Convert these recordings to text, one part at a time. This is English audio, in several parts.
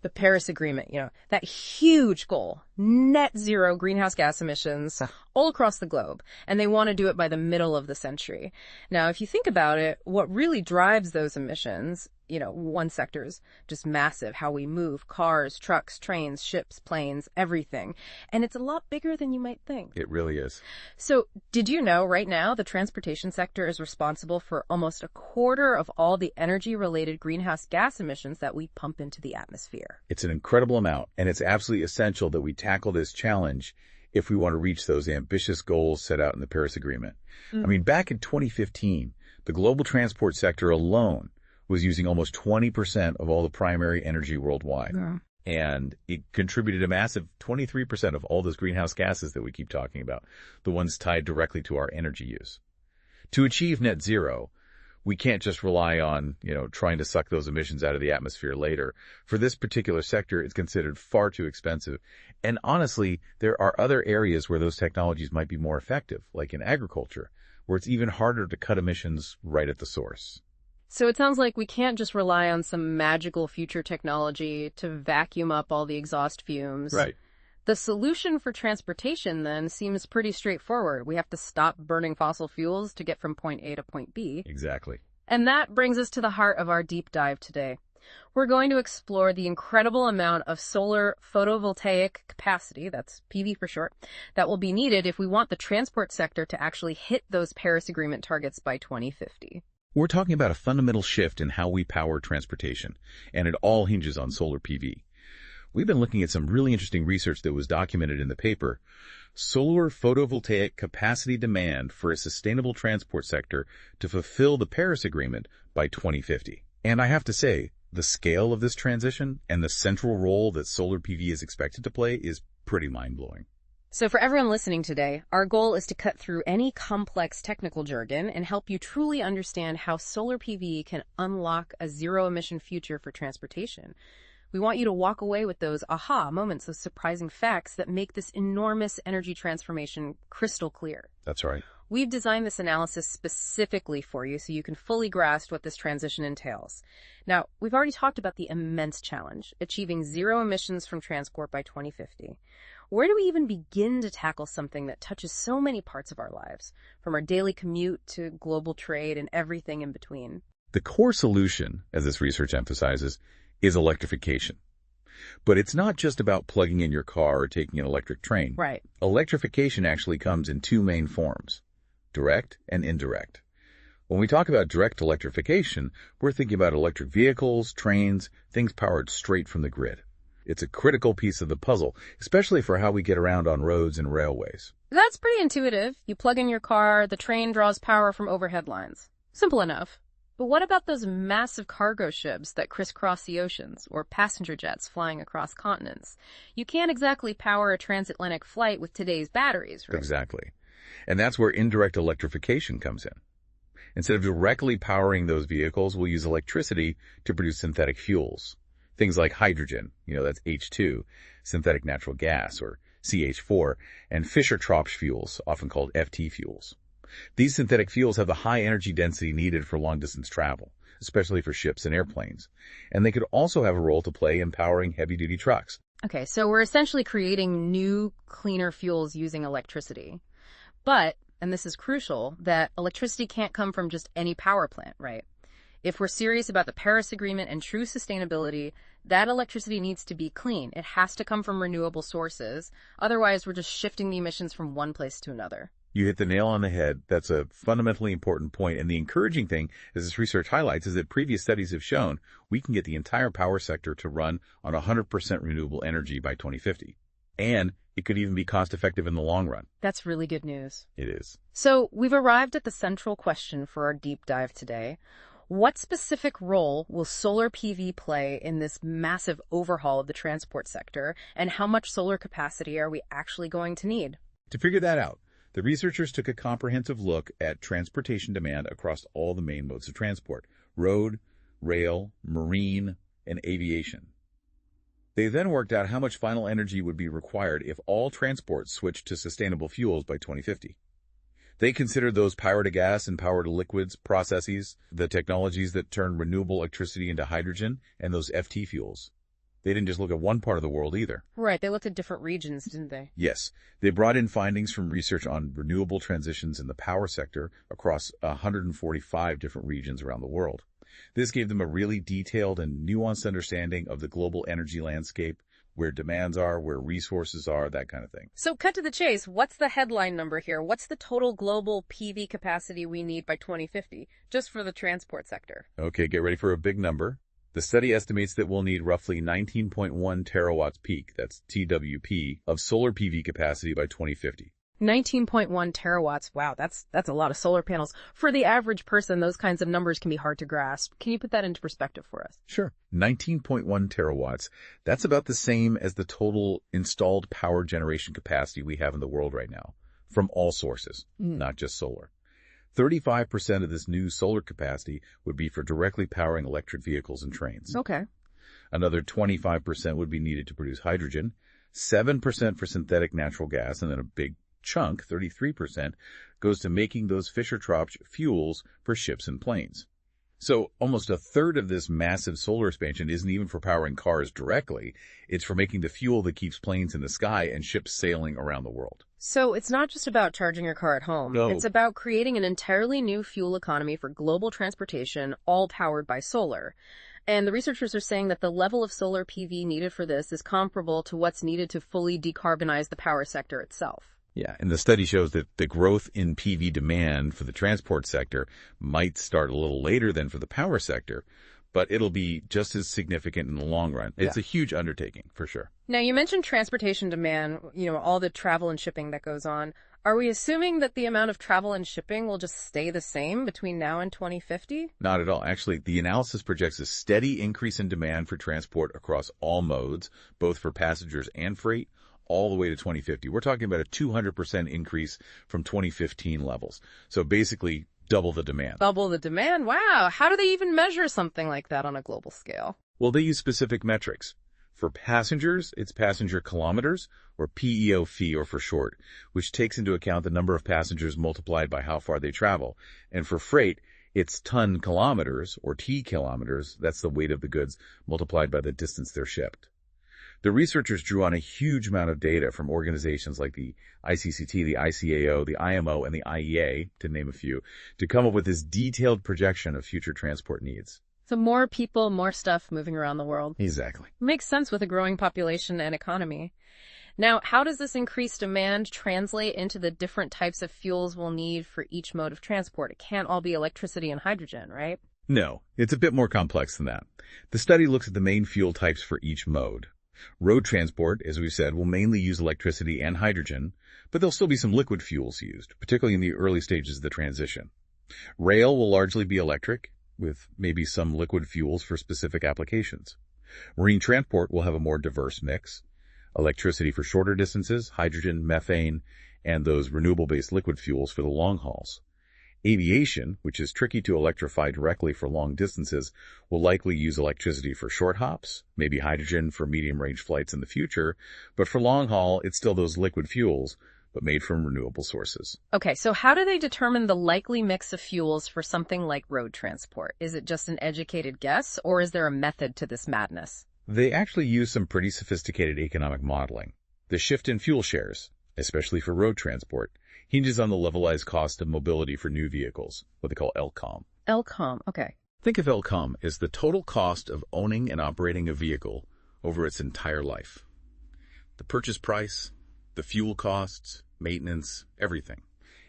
The Paris Agreement, that huge goal, net zero greenhouse gas emissions all across the globe. And they want to do it by the middle of the century. Now, if you think about it, what really drives those emissions, one sector's just massive, how we move, cars, trucks, trains, ships, planes, everything. And it's a lot bigger than you might think. It really is. So did you know right now the transportation sector is responsible for almost a quarter of all the energy-related greenhouse gas emissions that we pump into the atmosphere? It's an incredible amount, and it's absolutely essential that we tackle this challenge if we want to reach those ambitious goals set out in the Paris Agreement. I mean, back in 2015, the global transport sector alone was using almost 20% of all the primary energy worldwide. Yeah. And it contributed a massive 23% of all those greenhouse gases that we keep talking about, the ones tied directly to our energy use. To achieve net zero, we can't just rely on, trying to suck those emissions out of the atmosphere later. For this particular sector, it's considered far too expensive. And honestly, there are other areas where those technologies might be more effective, like in agriculture, where it's even harder to cut emissions right at the source. So it sounds like we can't just rely on some magical future technology to vacuum up all the exhaust fumes. Right. The solution for transportation, then, seems pretty straightforward. We have to stop burning fossil fuels to get from point A to point B. Exactly. And that brings us to the heart of our deep dive today. We're going to explore the incredible amount of solar photovoltaic capacity, that's PV for short, that will be needed if we want the transport sector to actually hit those Paris Agreement targets by 2050. We're talking about a fundamental shift in how we power transportation, and it all hinges on solar PV. We've been looking at some really interesting research that was documented in the paper, Solar Photovoltaic Capacity Demand for a Sustainable Transport Sector to Fulfill the Paris Agreement by 2050. And I have to say, the scale of this transition and the central role that solar PV is expected to play is pretty mind-blowing. So for everyone listening today, our goal is to cut through any complex technical jargon and help you truly understand how solar PV can unlock a zero-emission future for transportation. We want you to walk away with those aha moments, those surprising facts that make this enormous energy transformation crystal clear. That's right. We've designed this analysis specifically for you so you can fully grasp what this transition entails. Now, we've already talked about the immense challenge, achieving zero emissions from transport by 2050. Where do we even begin to tackle something that touches so many parts of our lives, from our daily commute to global trade and everything in between? The core solution, as this research emphasizes, is electrification. But it's not just about plugging in your car or taking an electric train. Right. Electrification actually comes in two main forms, direct and indirect. When we talk about direct electrification, we're thinking about electric vehicles, trains, things powered straight from the grid. It's a critical piece of the puzzle, especially for how we get around on roads and railways. That's pretty intuitive. You plug in your car, the train draws power from overhead lines. Simple enough. But what about those massive cargo ships that crisscross the oceans, or passenger jets flying across continents? You can't exactly power a transatlantic flight with today's batteries, right? Exactly. And that's where indirect electrification comes in. Instead of directly powering those vehicles, we'll use electricity to produce synthetic fuels. Things like hydrogen, that's H2, synthetic natural gas, or CH4, and Fischer-Tropsch fuels, often called FT fuels. These synthetic fuels have the high energy density needed for long-distance travel, especially for ships and airplanes. And they could also have a role to play in powering heavy-duty trucks. Okay, so we're essentially creating new, cleaner fuels using electricity. But, and this is crucial, that electricity can't come from just any power plant, right? If we're serious about the Paris Agreement and true sustainability, that electricity needs to be clean. It has to come from renewable sources. Otherwise, we're just shifting the emissions from one place to another. You hit the nail on the head. That's a fundamentally important point. And the encouraging thing, as this research highlights, is that previous studies have shown we can get the entire power sector to run on 100% renewable energy by 2050. And it could even be cost-effective in the long run. That's really good news. It is. So we've arrived at the central question for our deep dive today. What specific role will solar PV play in this massive overhaul of the transport sector, and how much solar capacity are we actually going to need? To figure that out, the researchers took a comprehensive look at transportation demand across all the main modes of transport: road, rail, marine, and aviation. They then worked out how much final energy would be required if all transport switched to sustainable fuels by 2050. They considered those power-to-gas and power-to-liquids processes, the technologies that turn renewable electricity into hydrogen, and those FT fuels. They didn't just look at one part of the world either. Right, they looked at different regions, didn't they? Yes, they brought in findings from research on renewable transitions in the power sector across 145 different regions around the world. This gave them a really detailed and nuanced understanding of the global energy landscape, where demands are, where resources are, that kind of thing. So cut to the chase, what's the headline number here? What's the total global PV capacity we need by 2050, just for the transport sector? Okay, get ready for a big number. The study estimates that we'll need roughly 19.1 terawatts peak, that's TWP, of solar PV capacity by 2050. 19.1 terawatts. Wow, that's a lot of solar panels. For the average person, those kinds of numbers can be hard to grasp. Can you put that into perspective for us? Sure. 19.1 terawatts. That's about the same as the total installed power generation capacity we have in the world right now, from all sources, not just solar. 35% of this new solar capacity would be for directly powering electric vehicles and trains. Okay. Another 25% would be needed to produce hydrogen, 7% for synthetic natural gas, and then a big chunk, 33%, goes to making those Fischer-Tropsch fuels for ships and planes. So almost a third of this massive solar expansion isn't even for powering cars directly. It's for making the fuel that keeps planes in the sky and ships sailing around the world. So it's not just about charging your car at home. No. It's about creating an entirely new fuel economy for global transportation, all powered by solar. And the researchers are saying that the level of solar PV needed for this is comparable to what's needed to fully decarbonize the power sector itself. Yeah, and the study shows that the growth in PV demand for the transport sector might start a little later than for the power sector, but it'll be just as significant in the long run. It's a huge undertaking, for sure. Now, you mentioned transportation demand, all the travel and shipping that goes on. Are we assuming that the amount of travel and shipping will just stay the same between now and 2050? Not at all. Actually, the analysis projects a steady increase in demand for transport across all modes, both for passengers and freight, all the way to 2050. We're talking about a 200% increase from 2015 levels. So basically, double the demand. Double the demand? Wow. How do they even measure something like that on a global scale? Well, they use specific metrics. For passengers, it's passenger kilometers, or PEOF, or for short, which takes into account the number of passengers multiplied by how far they travel. And for freight, it's ton kilometers, or T kilometers, that's the weight of the goods, multiplied by the distance they're shipped. The researchers drew on a huge amount of data from organizations like the ICCT, the ICAO, the IMO, and the IEA, to name a few, to come up with this detailed projection of future transport needs. So more people, more stuff moving around the world. Exactly. Makes sense with a growing population and economy. Now, how does this increased demand translate into the different types of fuels we'll need for each mode of transport? It can't all be electricity and hydrogen, right? No, it's a bit more complex than that. The study looks at the main fuel types for each mode. Road transport, as we've said, will mainly use electricity and hydrogen, but there'll still be some liquid fuels used, particularly in the early stages of the transition. Rail will largely be electric, with maybe some liquid fuels for specific applications. Marine transport will have a more diverse mix: electricity for shorter distances, hydrogen, methane, and those renewable-based liquid fuels for the long hauls. Aviation, which is tricky to electrify directly for long distances, will likely use electricity for short hops, maybe hydrogen for medium-range flights in the future, but for long haul, it's still those liquid fuels, but made from renewable sources. Okay, so how do they determine the likely mix of fuels for something like road transport? Is it just an educated guess, or is there a method to this madness? They actually use some pretty sophisticated economic modeling. The shift in fuel shares, especially for road transport, hinges on the levelized cost of mobility for new vehicles, what they call LCOM. LCOM, okay. Think of LCOM as the total cost of owning and operating a vehicle over its entire life. The purchase price, the fuel costs, maintenance, everything.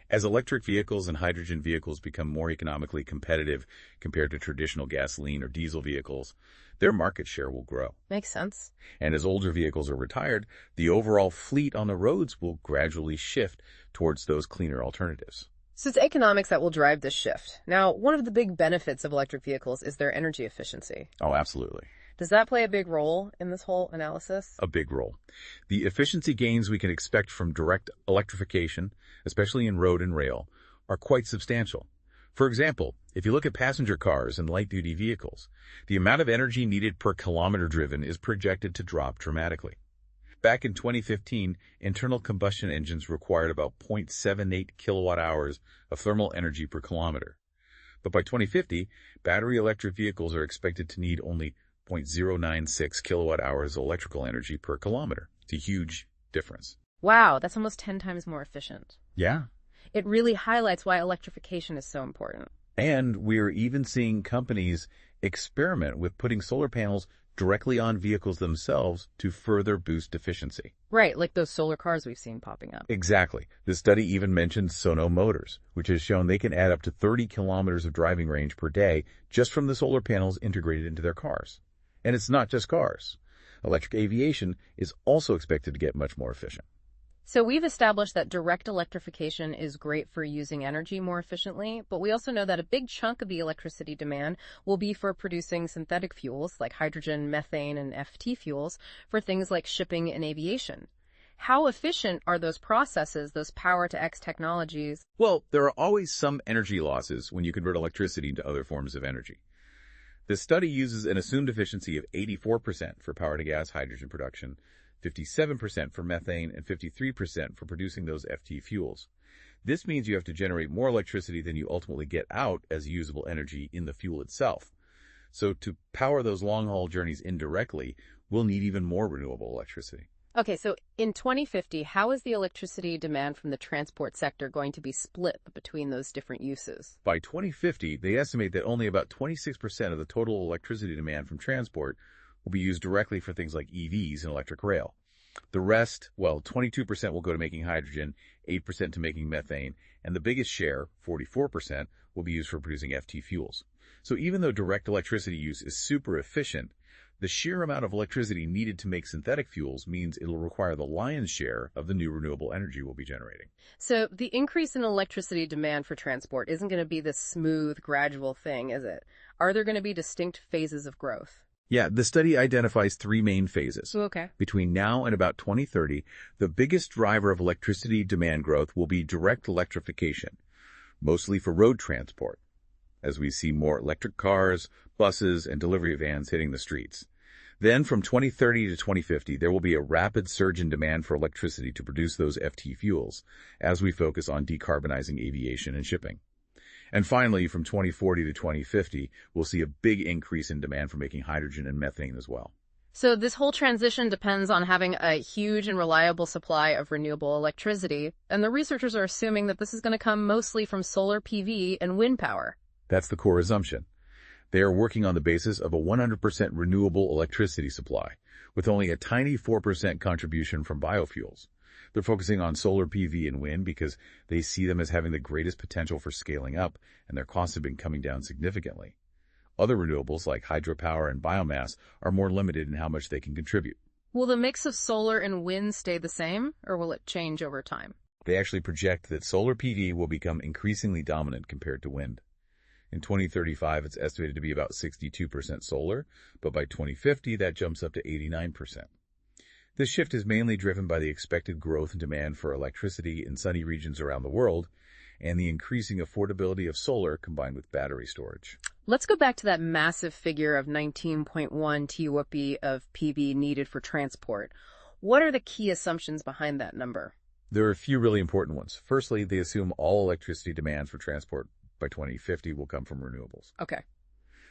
As electric vehicles and hydrogen vehicles become more economically competitive compared to traditional gasoline or diesel vehicles, their market share will grow. Makes sense. And as older vehicles are retired, the overall fleet on the roads will gradually shift towards those cleaner alternatives. So it's economics that will drive this shift. Now, one of the big benefits of electric vehicles is their energy efficiency. Oh, absolutely. Does that play a big role in this whole analysis? A big role. The efficiency gains we can expect from direct electrification, especially in road and rail, are quite substantial. For example, if you look at passenger cars and light-duty vehicles, the amount of energy needed per kilometer driven is projected to drop dramatically. Back in 2015, internal combustion engines required about 0.78 kilowatt hours of thermal energy per kilometer. But by 2050, battery electric vehicles are expected to need only 0.096 kilowatt hours of electrical energy per kilometer. It's a huge difference. Wow, that's almost 10 times more efficient. Yeah. It really highlights why electrification is so important. And we're even seeing companies experiment with putting solar panels directly on vehicles themselves to further boost efficiency. Right, like those solar cars we've seen popping up. Exactly. The study even mentioned Sono Motors, which has shown they can add up to 30 kilometers of driving range per day just from the solar panels integrated into their cars. And it's not just cars. Electric aviation is also expected to get much more efficient. So we've established that direct electrification is great for using energy more efficiently, but we also know that a big chunk of the electricity demand will be for producing synthetic fuels like hydrogen, methane, and FT fuels for things like shipping and aviation. How efficient are those processes, those power-to-X technologies? Well, there are always some energy losses when you convert electricity into other forms of energy. The study uses an assumed efficiency of 84% for power-to-gas hydrogen production, 57% for methane, and 53% for producing those FT fuels. This means you have to generate more electricity than you ultimately get out as usable energy in the fuel itself. So to power those long-haul journeys indirectly, we'll need even more renewable electricity. Okay, so in 2050, how is the electricity demand from the transport sector going to be split between those different uses? By 2050, they estimate that only about 26% of the total electricity demand from transport will be used directly for things like EVs and electric rail. The rest, well, 22% will go to making hydrogen, 8% to making methane, and the biggest share, 44%, will be used for producing FT fuels. So even though direct electricity use is super efficient, the sheer amount of electricity needed to make synthetic fuels means it'll require the lion's share of the new renewable energy we'll be generating. So the increase in electricity demand for transport isn't going to be this smooth, gradual thing, is it? Are there going to be distinct phases of growth? Yeah, the study identifies three main phases. Okay. Between now and about 2030, the biggest driver of electricity demand growth will be direct electrification, mostly for road transport, as we see more electric cars, buses, and delivery vans hitting the streets. Then from 2030 to 2050, there will be a rapid surge in demand for electricity to produce those FT fuels as we focus on decarbonizing aviation and shipping. And finally, from 2040 to 2050, we'll see a big increase in demand for making hydrogen and methane as well. So this whole transition depends on having a huge and reliable supply of renewable electricity, and the researchers are assuming that this is going to come mostly from solar PV and wind power. That's the core assumption. They are working on the basis of a 100% renewable electricity supply, with only a tiny 4% contribution from biofuels. They're focusing on solar PV and wind because they see them as having the greatest potential for scaling up, and their costs have been coming down significantly. Other renewables like hydropower and biomass are more limited in how much they can contribute. Will the mix of solar and wind stay the same, or will it change over time? They actually project that solar PV will become increasingly dominant compared to wind. In 2035, it's estimated to be about 62% solar, but by 2050, that jumps up to 89%. This shift is mainly driven by the expected growth in demand for electricity in sunny regions around the world and the increasing affordability of solar combined with battery storage. Let's go back to that massive figure of 19.1 TWP of PV needed for transport. What are the key assumptions behind that number? There are a few really important ones. Firstly, they assume all electricity demand for transport by 2050 will come from renewables. Okay.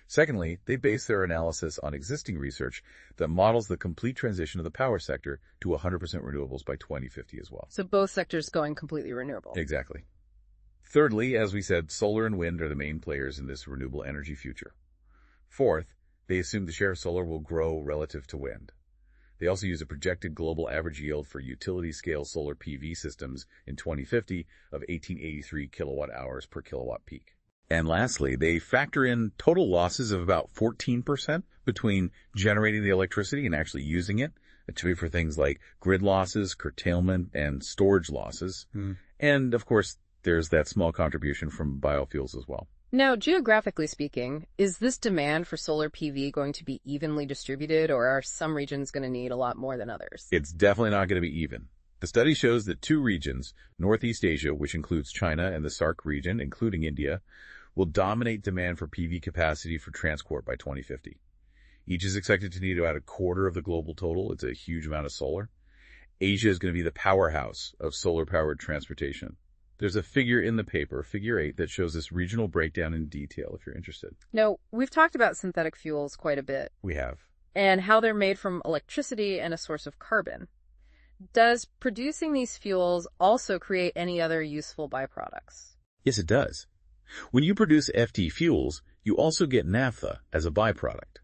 Secondly, they base their analysis on existing research that models the complete transition of the power sector to 100% renewables by 2050 as well. So both sectors going completely renewable. Exactly. Thirdly, as we said, solar and wind are the main players in this renewable energy future. Fourth, they assume the share of solar will grow relative to wind. They also use a projected global average yield for utility-scale solar PV systems in 2050 of 1883 kilowatt hours per kilowatt peak. And lastly, they factor in total losses of about 14% between generating the electricity and actually using it, to be for things like grid losses, curtailment, and storage losses. And, of course, there's that small contribution from biofuels as well. Now, geographically speaking, is this demand for solar PV going to be evenly distributed, or are some regions going to need a lot more than others? It's definitely not going to be even. The study shows that two regions, Northeast Asia, which includes China, and the SAARC region, including India, will dominate demand for PV capacity for transport by 2050. Each is expected to need about a quarter of the global total. It's a huge amount of solar. Asia is going to be the powerhouse of solar-powered transportation. There's a figure in the paper, figure 8, that shows this regional breakdown in detail if you're interested. Now, we've talked about synthetic fuels quite a bit. We have. and how they're made from electricity and a source of carbon. Does producing these fuels also create any other useful byproducts? Yes, it does. When you produce FT fuels, you also get naphtha as a byproduct.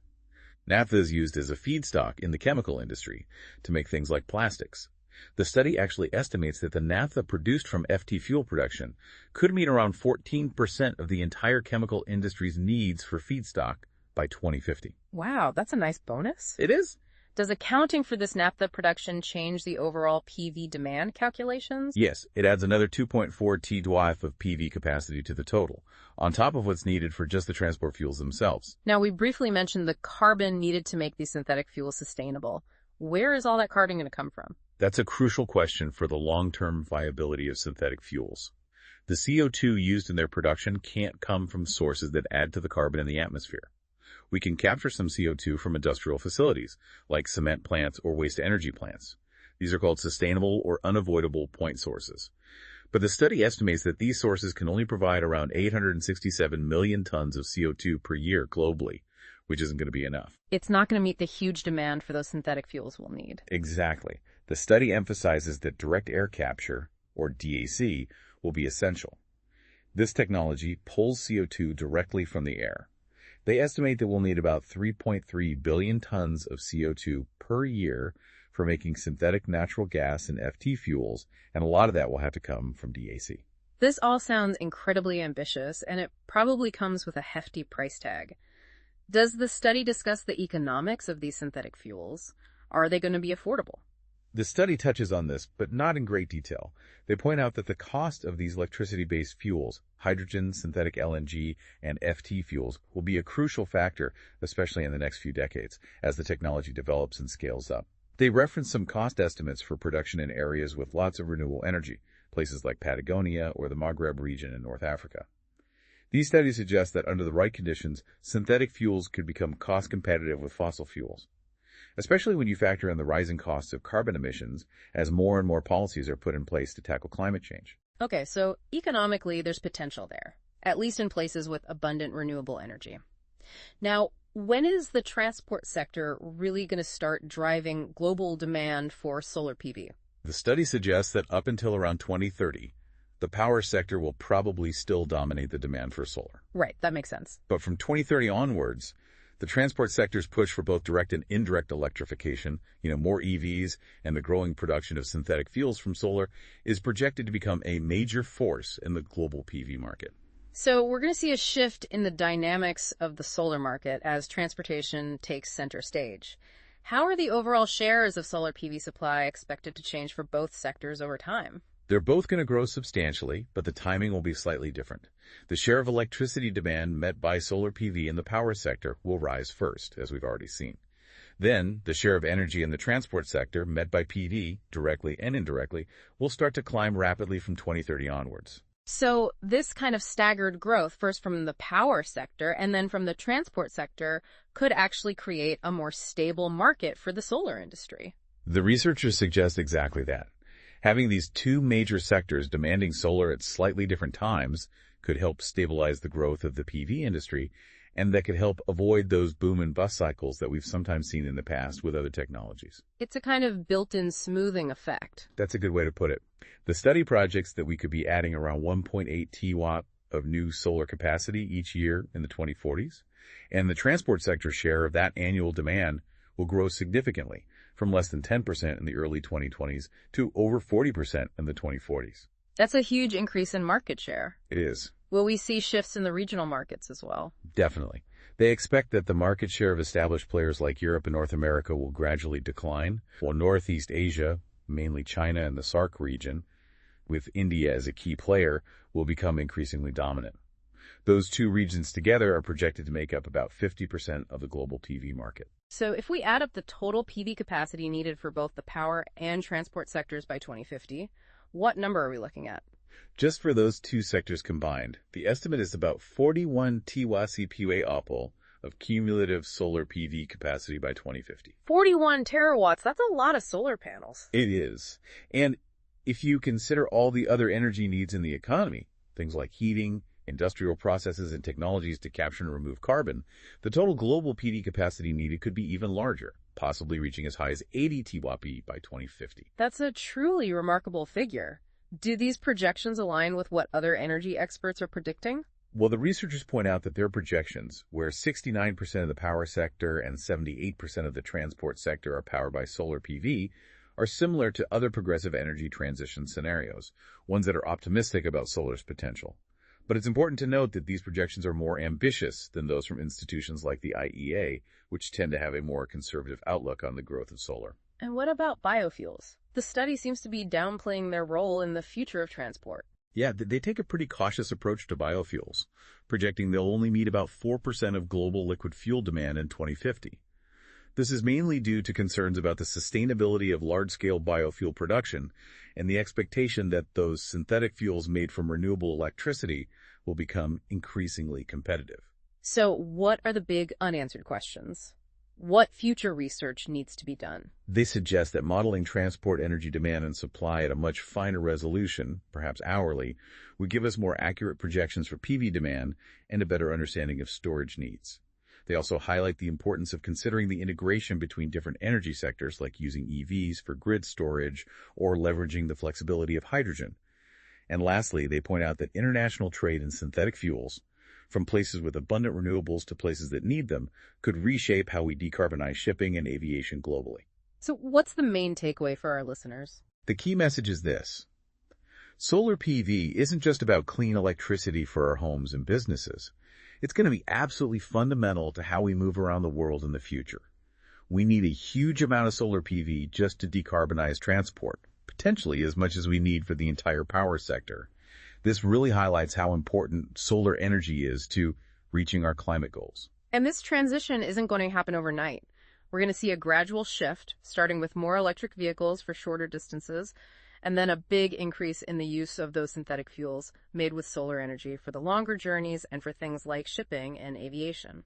Naphtha is used as a feedstock in the chemical industry to make things like plastics. The study actually estimates that the naphtha produced from FT fuel production could meet around 14% of the entire chemical industry's needs for feedstock by 2050. Wow, that's a nice bonus. It is? Does accounting for this naphtha production change the overall PV demand calculations? Yes, it adds another 2.4 TWh of PV capacity to the total, on top of what's needed for just the transport fuels themselves. Now, we briefly mentioned the carbon needed to make these synthetic fuels sustainable. Where is all that carbon going to come from? That's a crucial question for the long-term viability of synthetic fuels. The CO2 used in their production can't come from sources that add to the carbon in the atmosphere. We can capture some CO2 from industrial facilities, like cement plants or waste-to-energy plants. These are called sustainable or unavoidable point sources. But the study estimates that these sources can only provide around 867 million tons of CO2 per year globally, which isn't going to be enough. It's not going to meet the huge demand for those synthetic fuels we'll need. Exactly. The study emphasizes that direct air capture, or DAC, will be essential. This technology pulls CO2 directly from the air. They estimate that we'll need about 3.3 billion tons of CO2 per year for making synthetic natural gas and FT fuels, and a lot of that will have to come from DAC. This all sounds incredibly ambitious, and it probably comes with a hefty price tag. Does the study discuss the economics of these synthetic fuels? Are they going to be affordable? The study touches on this, but not in great detail. They point out that the cost of these electricity-based fuels, hydrogen, synthetic LNG, and FT fuels, will be a crucial factor, especially in the next few decades, as the technology develops and scales up. They reference some cost estimates for production in areas with lots of renewable energy, places like Patagonia or the Maghreb region in North Africa. These studies suggest that under the right conditions, synthetic fuels could become cost competitive with fossil fuels, especially when you factor in the rising costs of carbon emissions as more and more policies are put in place to tackle climate change. Okay, so economically, there's potential there, at least in places with abundant renewable energy. Now, when is the transport sector really going to start driving global demand for solar PV? The study suggests that up until around 2030, the power sector will probably still dominate the demand for solar. Right, that makes sense. But from 2030 onwards, the transport sector's push for both direct and indirect electrification, more EVs, and the growing production of synthetic fuels from solar is projected to become a major force in the global PV market. So we're going to see a shift in the dynamics of the solar market as transportation takes center stage. How are the overall shares of solar PV supply expected to change for both sectors over time? They're both going to grow substantially, but the timing will be slightly different. The share of electricity demand met by solar PV in the power sector will rise first, as we've already seen. Then, the share of energy in the transport sector met by PV, directly and indirectly, will start to climb rapidly from 2030 onwards. So this kind of staggered growth, first from the power sector and then from the transport sector, could actually create a more stable market for the solar industry. The researchers suggest exactly that. Having these two major sectors demanding solar at slightly different times could help stabilize the growth of the PV industry, and that could help avoid those boom and bust cycles that we've sometimes seen in the past with other technologies. It's a kind of built-in smoothing effect. That's a good way to put it. The study projects that we could be adding around 1.8 TW of new solar capacity each year in the 2040s, and the transport sector share of that annual demand will grow significantly, from less than 10% in the early 2020s to over 40% in the 2040s. That's a huge increase in market share. It is. Will we see shifts in the regional markets as well? Definitely. They expect that the market share of established players like Europe and North America will gradually decline, while Northeast Asia, mainly China and the SAARC region, with India as a key player, will become increasingly dominant. Those two regions together are projected to make up about 50% of the global PV market. So if we add up the total PV capacity needed for both the power and transport sectors by 2050, what number are we looking at? Just for those two sectors combined, the estimate is about 41 TWh of cumulative solar PV capacity by 2050. 41 terawatts, that's a lot of solar panels. It is. And if you consider all the other energy needs in the economy, things like heating, industrial processes and technologies to capture and remove carbon, the total global PD capacity needed could be even larger, possibly reaching as high as 80 TWP by 2050. That's a truly remarkable figure. Do these projections align with what other energy experts are predicting? Well, the researchers point out that their projections, where 69% of the power sector and 78% of the transport sector are powered by solar PV, are similar to other progressive energy transition scenarios, ones that are optimistic about solar's potential. But it's important to note that these projections are more ambitious than those from institutions like the IEA, which tend to have a more conservative outlook on the growth of solar. And what about biofuels? The study seems to be downplaying their role in the future of transport. Yeah, they take a pretty cautious approach to biofuels, projecting they'll only meet about 4% of global liquid fuel demand in 2050. This is mainly due to concerns about the sustainability of large-scale biofuel production and the expectation that those synthetic fuels made from renewable electricity will become increasingly competitive. So what are the big unanswered questions? What future research needs to be done? They suggest that modeling transport energy demand and supply at a much finer resolution, perhaps hourly, would give us more accurate projections for PV demand and a better understanding of storage needs. They also highlight the importance of considering the integration between different energy sectors, like using EVs for grid storage or leveraging the flexibility of hydrogen. And lastly, they point out that international trade in synthetic fuels, from places with abundant renewables to places that need them, could reshape how we decarbonize shipping and aviation globally. So what's the main takeaway for our listeners? The key message is this. Solar PV isn't just about clean electricity for our homes and businesses. It's going to be absolutely fundamental to how we move around the world in the future. We need a huge amount of solar PV just to decarbonize transport, potentially as much as we need for the entire power sector. This really highlights how important solar energy is to reaching our climate goals. And this transition isn't going to happen overnight. We're going to see a gradual shift, starting with more electric vehicles for shorter distances, and then a big increase in the use of those synthetic fuels made with solar energy for the longer journeys and for things like shipping and aviation.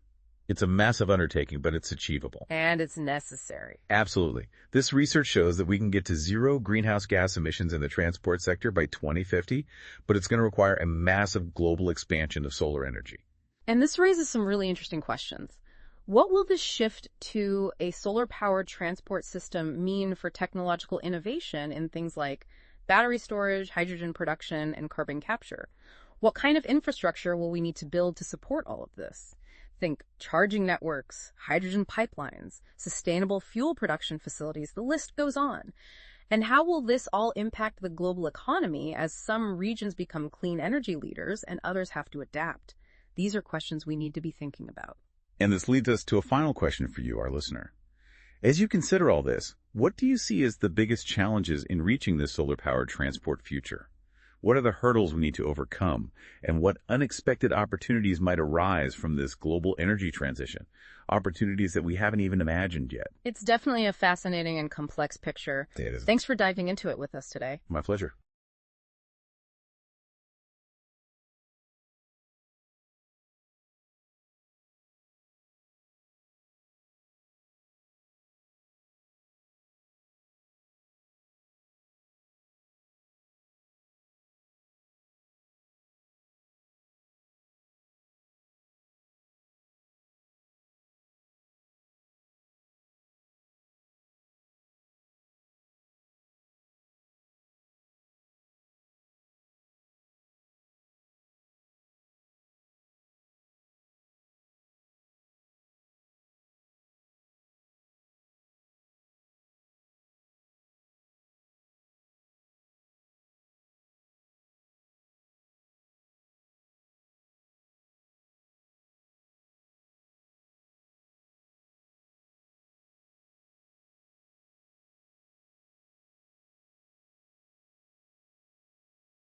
It's a massive undertaking, but it's achievable. And it's necessary. Absolutely. This research shows that we can get to zero greenhouse gas emissions in the transport sector by 2050, but it's going to require a massive global expansion of solar energy. And this raises some really interesting questions. What will this shift to a solar-powered transport system mean for technological innovation in things like battery storage, hydrogen production, and carbon capture? What kind of infrastructure will we need to build to support all of this? Think charging networks, hydrogen pipelines, sustainable fuel production facilities, the list goes on. And how will this all impact the global economy as some regions become clean energy leaders and others have to adapt? These are questions we need to be thinking about. And this leads us to a final question for you, our listener. As you consider all this, what do you see as the biggest challenges in reaching this solar-powered transport future? What are the hurdles we need to overcome? And what unexpected opportunities might arise from this global energy transition? Opportunities that we haven't even imagined yet. It's definitely a fascinating and complex picture. It is. Thanks for diving into it with us today. My pleasure.